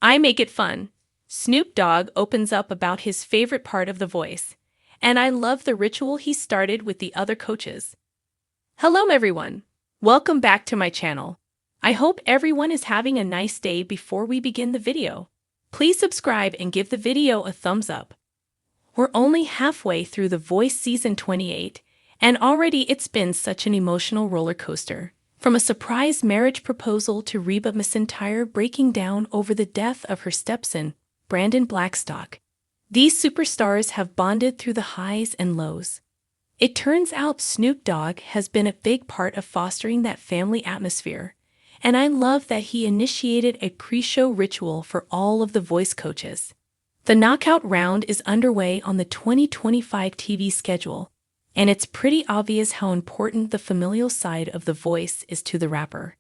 I make it fun. Snoop Dogg opens up about his favorite part of The Voice, and I love the ritual he started with the other coaches. Hello, everyone. Welcome back to my channel. I hope everyone is having a nice day. Before we begin the video, please subscribe and give the video a thumbs up. We're only halfway through The Voice Season 28, and already it's been such an emotional roller coaster. From a surprise marriage proposal to Reba McEntire breaking down over the death of her stepson, Brandon Blackstock. These superstars have bonded through the highs and lows. It turns out Snoop Dogg has been a big part of fostering that family atmosphere, and I love that he initiated a pre-show ritual for all of the voice coaches. The knockout round is underway on the 2025 TV schedule, and it's pretty obvious how important the familial side of The Voice is to the rapper.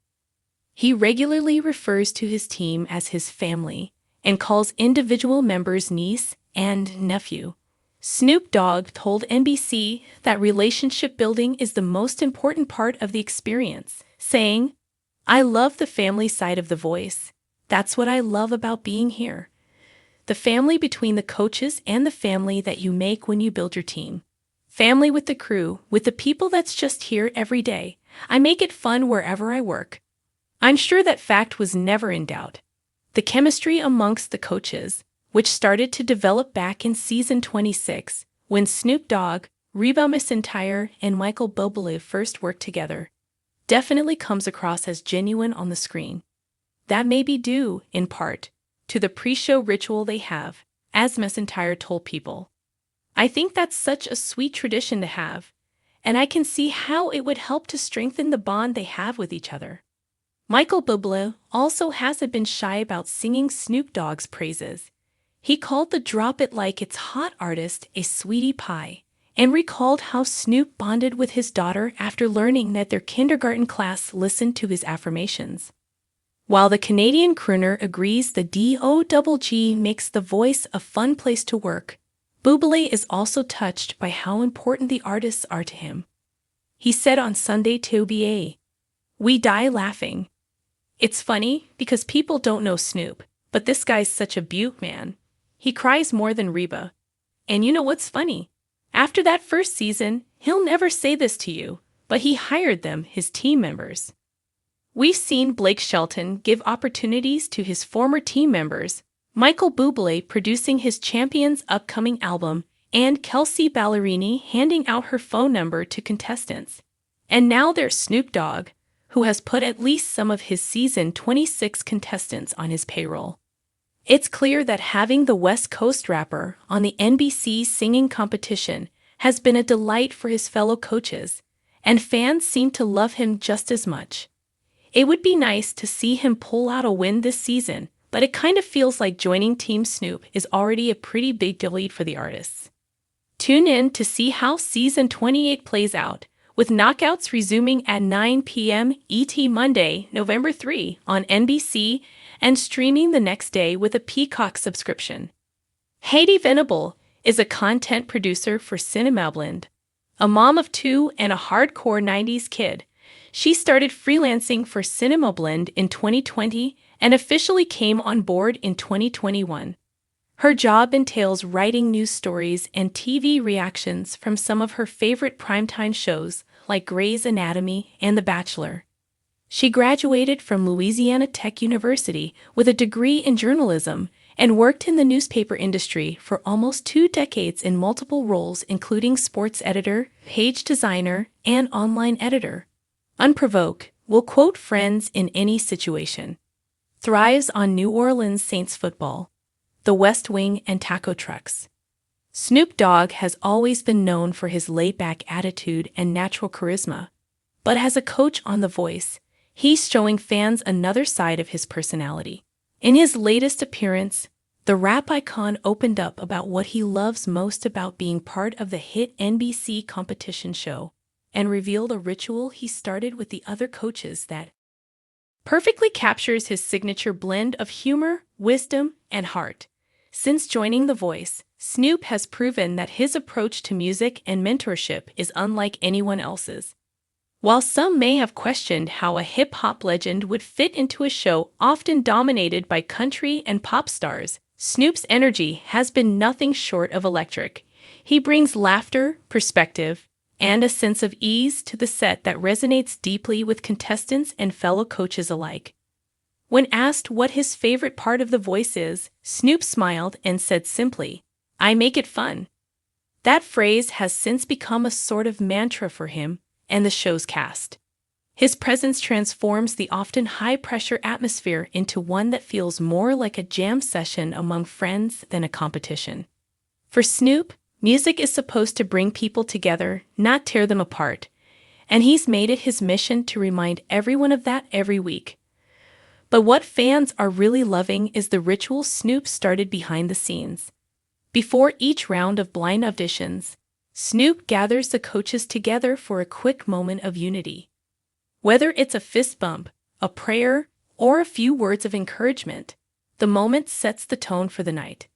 He regularly refers to his team as his family and calls individual members niece and nephew. Snoop Dogg told NBC that relationship building is the most important part of the experience, saying, "I love the family side of The Voice. That's what I love about being here. The family between the coaches and the family that you make when you build your team. Family with the crew, with the people that's just here every day. I make it fun wherever I work." I'm sure that fact was never in doubt. The chemistry amongst the coaches, which started to develop back in Season 26, when Snoop Dogg, Reba McEntire, and Michael Bublé first worked together, definitely comes across as genuine on the screen. That may be due, in part, to the pre-show ritual they have, as McEntire told People. I think that's such a sweet tradition to have, and I can see how it would help to strengthen the bond they have with each other. Michael Bublé also hasn't been shy about singing Snoop Dogg's praises. He called the Drop It Like It's Hot artist a sweetie pie, and recalled how Snoop bonded with his daughter after learning that their kindergarten class listened to his affirmations. While the Canadian crooner agrees the DOGG makes The Voice a fun place to work, Bublé is also touched by how important the artists are to him. He said on Sunday to OBA, "We die laughing. It's funny because people don't know Snoop, but this guy's such a beaut, man. He cries more than Reba. And you know what's funny? After that first season, he'll never say this to you, but he hired them, his team members." We've seen Blake Shelton give opportunities to his former team members, Michael Bublé producing his Champion's upcoming album, and Kelsea Ballerini handing out her phone number to contestants. And now there's Snoop Dogg, who has put at least some of his Season 26 contestants on his payroll. It's clear that having the West Coast rapper on the NBC singing competition has been a delight for his fellow coaches, and fans seem to love him just as much. It would be nice to see him pull out a win this season, but it kind of feels like joining Team Snoop is already a pretty big delete for the artists. Tune in to see how Season 28 plays out, with knockouts resuming at 9 p.m. ET Monday, November 3 on NBC and streaming the next day with a Peacock subscription. Haiti Venable is a content producer for Cinemablend. A mom of two and a hardcore 90s kid, she started freelancing for Cinemablend in 2020 and officially came on board in 2021. Her job entails writing news stories and TV reactions from some of her favorite primetime shows like Grey's Anatomy and The Bachelor. She graduated from Louisiana Tech University with a degree in journalism and worked in the newspaper industry for almost 2 decades in multiple roles including sports editor, page designer, and online editor. Unprovoked, will quote friends in any situation. Thrives on New Orleans Saints football, The West Wing, and taco trucks. Snoop Dogg has always been known for his laid-back attitude and natural charisma, but as a coach on The Voice, he's showing fans another side of his personality. In his latest appearance, the rap icon opened up about what he loves most about being part of the hit NBC competition show and revealed a ritual he started with the other coaches that perfectly captures his signature blend of humor, wisdom, and heart. Since joining The Voice, Snoop has proven that his approach to music and mentorship is unlike anyone else's. While some may have questioned how a hip hop legend would fit into a show often dominated by country and pop stars, Snoop's energy has been nothing short of electric. He brings laughter, perspective, and a sense of ease to the set that resonates deeply with contestants and fellow coaches alike. When asked what his favorite part of The Voice is, Snoop smiled and said simply, "I make it fun." That phrase has since become a sort of mantra for him and the show's cast. His presence transforms the often high-pressure atmosphere into one that feels more like a jam session among friends than a competition. For Snoop, music is supposed to bring people together, not tear them apart, and he's made it his mission to remind everyone of that every week. But what fans are really loving is the ritual Snoop started behind the scenes. Before each round of blind auditions, Snoop gathers the coaches together for a quick moment of unity. Whether it's a fist bump, a prayer, or a few words of encouragement, the moment sets the tone for the night.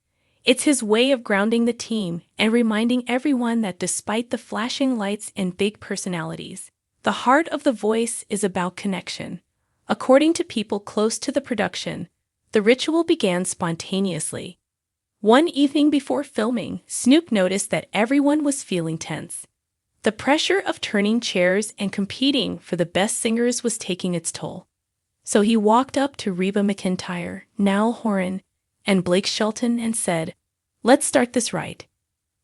It's his way of grounding the team and reminding everyone that despite the flashing lights and big personalities, the heart of The Voice is about connection. According to people close to the production, the ritual began spontaneously. One evening before filming, Snoop noticed that everyone was feeling tense. The pressure of turning chairs and competing for the best singers was taking its toll. So he walked up to Reba McEntire, Niall Horan, and Blake Shelton and said, "Let's start this right."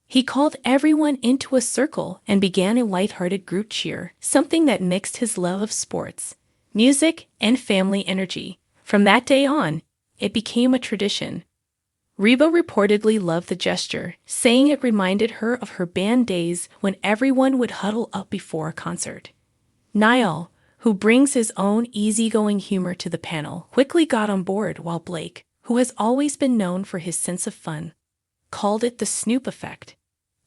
He called everyone into a circle and began a lighthearted group cheer, something that mixed his love of sports, music, and family energy. From that day on, it became a tradition. Reba reportedly loved the gesture, saying it reminded her of her band days when everyone would huddle up before a concert. Niall, who brings his own easygoing humor to the panel, quickly got on board, while Blake, who has always been known for his sense of fun, called it the Snoop effect.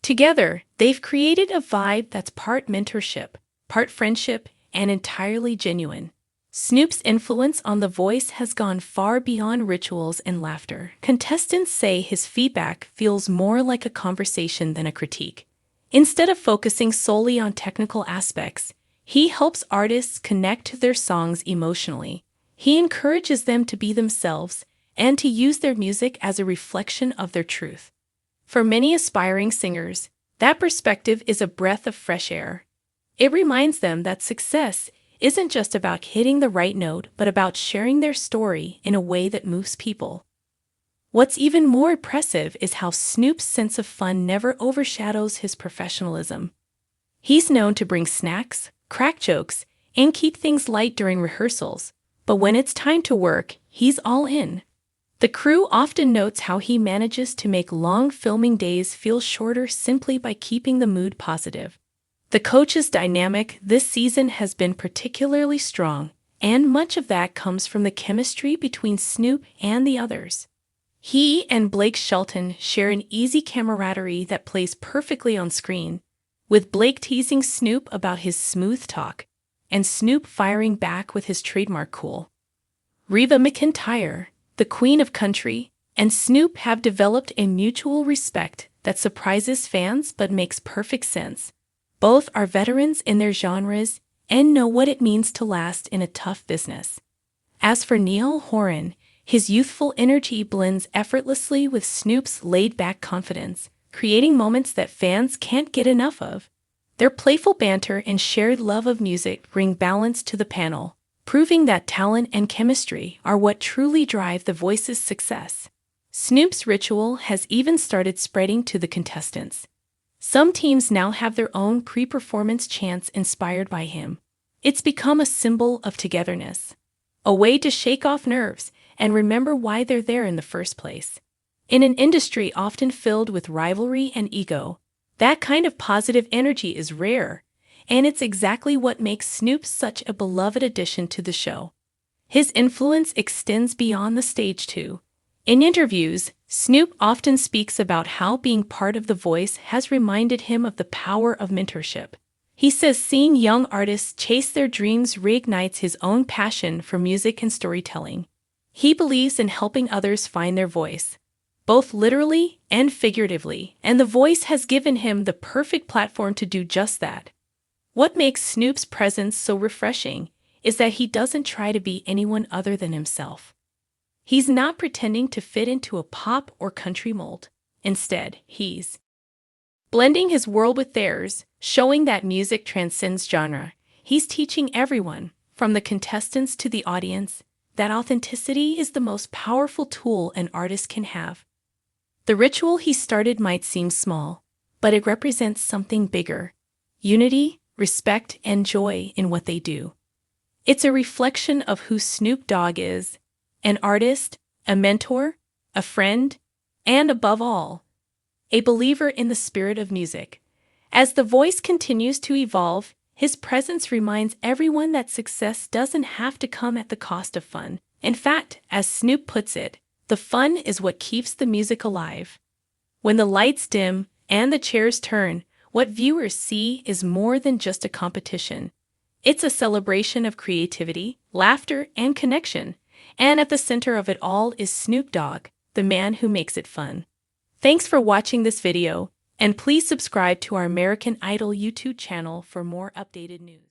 Together, they've created a vibe that's part mentorship, part friendship, and entirely genuine. Snoop's influence on The Voice has gone far beyond rituals and laughter. Contestants say his feedback feels more like a conversation than a critique. Instead of focusing solely on technical aspects, he helps artists connect to their songs emotionally. He encourages them to be themselves and to use their music as a reflection of their truth. For many aspiring singers, that perspective is a breath of fresh air. It reminds them that success isn't just about hitting the right note, but about sharing their story in a way that moves people. What's even more impressive is how Snoop's sense of fun never overshadows his professionalism. He's known to bring snacks, crack jokes, and keep things light during rehearsals, but when it's time to work, he's all in. The crew often notes how he manages to make long filming days feel shorter simply by keeping the mood positive. The coaches' dynamic this season has been particularly strong, and much of that comes from the chemistry between Snoop and the others. He and Blake Shelton share an easy camaraderie that plays perfectly on screen, with Blake teasing Snoop about his smooth talk, and Snoop firing back with his trademark cool. Reba McEntire, the queen of country, and Snoop have developed a mutual respect that surprises fans but makes perfect sense. Both are veterans in their genres and know what it means to last in a tough business. As for Niall Horan, his youthful energy blends effortlessly with Snoop's laid-back confidence, creating moments that fans can't get enough of. Their playful banter and shared love of music bring balance to the panel, proving that talent and chemistry are what truly drive The Voice's success. Snoop's ritual has even started spreading to the contestants. Some teams now have their own pre-performance chants inspired by him. It's become a symbol of togetherness, a way to shake off nerves and remember why they're there in the first place. In an industry often filled with rivalry and ego, that kind of positive energy is rare, and it's exactly what makes Snoop such a beloved addition to the show. His influence extends beyond the stage too. In interviews, Snoop often speaks about how being part of The Voice has reminded him of the power of mentorship. He says seeing young artists chase their dreams reignites his own passion for music and storytelling. He believes in helping others find their voice, both literally and figuratively, and The Voice has given him the perfect platform to do just that. What makes Snoop's presence so refreshing is that he doesn't try to be anyone other than himself. He's not pretending to fit into a pop or country mold. Instead, he's blending his world with theirs, showing that music transcends genre. He's teaching everyone, from the contestants to the audience, that authenticity is the most powerful tool an artist can have. The ritual he started might seem small, but it represents something bigger: unity, respect, and joy in what they do. It's a reflection of who Snoop Dogg is: an artist, a mentor, a friend, and above all, a believer in the spirit of music. As the voice continues to evolve, his presence reminds everyone that success doesn't have to come at the cost of fun. In fact, as Snoop puts it, the fun is what keeps the music alive. When the lights dim and the chairs turn, what viewers see is more than just a competition. It's a celebration of creativity, laughter, and connection. And at the center of it all is Snoop Dogg, the man who makes it fun. Thanks for watching this video, and please subscribe to our American Idol YouTube channel for more updated news.